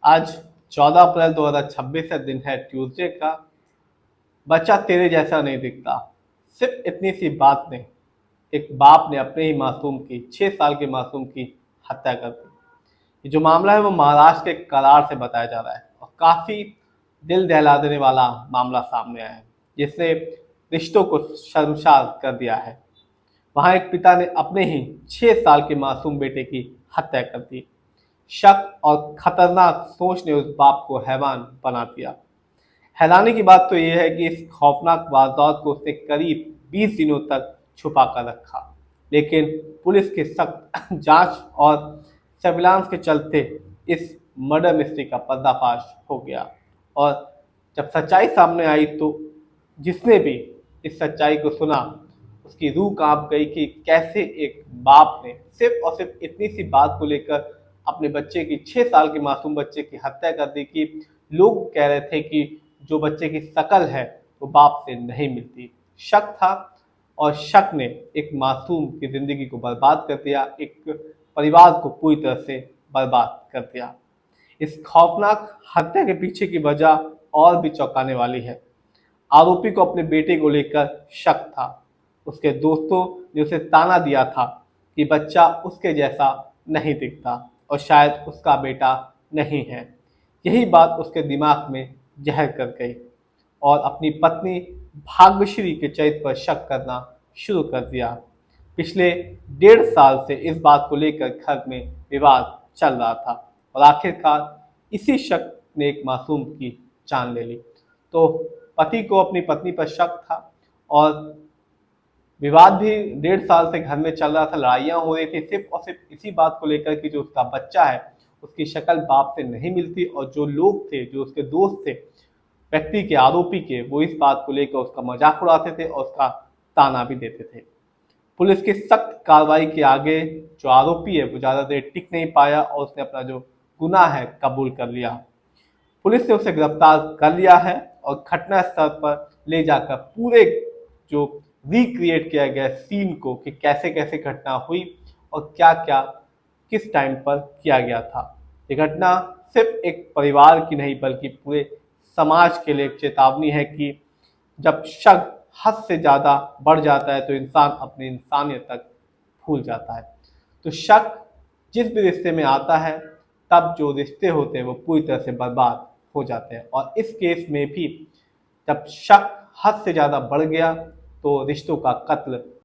आज 14 अप्रैल 2026 का दिन है, ट्यूसडे का। बच्चा तेरे जैसा नहीं दिखता। सिर्फ इतनी सी बात ने एक बाप ने अपने ही मासूम की 6 साल के मासूम की हत्या कर दी। ये जो मामला है वो महाराष्ट्र के कराड़ से बताया जा रहा है और काफी दिल दहला देने वाला मामला सामने आया है, जिसने रिश्तों को शर्मसार कर दिया है। वहां एक पिता ने अपने ही 6 साल के मासूम बेटे की हत्या कर दी। शक और खतरनाक सोच ने उस बाप को हैरान बना दिया। हैरानी की बात तो यह है कि इस खौफनाक वारदात को उसने करीब 20 दिनों तक छुपा कर रखा, लेकिन पुलिस की सख्त जांच और सर्विलांस के चलते इस मर्डर मिस्ट्री का पर्दाफाश हो गया। और जब सच्चाई सामने आई तो जिसने भी इस सच्चाई को सुना उसकी रूह कांप गई कि कैसे एक बाप ने सिर्फ और सिर्फ इतनी सी बात को लेकर अपने बच्चे की 6 साल के मासूम बच्चे की हत्या कर दी कि लोग कह रहे थे कि जो बच्चे की शकल है वो बाप से नहीं मिलती। शक था और शक ने एक मासूम की जिंदगी को बर्बाद कर दिया, एक परिवार को पूरी तरह से बर्बाद कर दिया। इस खौफनाक हत्या के पीछे की वजह और भी चौंकाने वाली है। आरोपी को अपने बेटे को लेकर शक था। उसके दोस्तों ने उसे ताना दिया था कि बच्चा उसके जैसा नहीं दिखता और शायद उसका बेटा नहीं है। यही बात उसके दिमाग में जहर कर गई और अपनी पत्नी भाग्यश्री के चरित्र पर शक करना शुरू कर दिया। पिछले 1.5 साल से इस बात को लेकर घर में विवाद चल रहा था और आखिरकार इसी शक ने एक मासूम की जान ले ली। तो पति को अपनी पत्नी पर शक था और विवाद भी 1.5 साल से घर में चल रहा था, लड़ाइयाँ हो रही थी सिर्फ और सिर्फ इसी बात को लेकर कि जो उसका बच्चा है उसकी शक्ल बाप से नहीं मिलती, और जो लोग थे, जो उसके दोस्त थे व्यक्ति के, आरोपी के, वो इस बात को लेकर उसका मजाक उड़ाते थे और उसका ताना भी देते थे। पुलिस की सख्त कार्रवाई के आगे जो आरोपी है वो ज़्यादा देर टिक नहीं पाया और उसने अपना जो गुनाह है कबूल कर लिया। पुलिस ने उसे गिरफ्तार कर लिया है और घटना स्थल पर ले जाकर पूरे जो रिक्रिएट किया गया सीन को कि कैसे कैसे घटना हुई और क्या क्या किस टाइम पर किया गया था। ये घटना सिर्फ एक परिवार की नहीं बल्कि पूरे समाज के लिए एक चेतावनी है कि जब शक हद से ज़्यादा बढ़ जाता है तो इंसान अपनी इंसानियत तक भूल जाता है। तो शक जिस भी रिश्ते में आता है तब जो रिश्ते होते हैं वो पूरी तरह से बर्बाद हो जाते हैं, और इस केस में भी जब शक हद से ज़्यादा बढ़ गया तो रिश्तों का कत्ल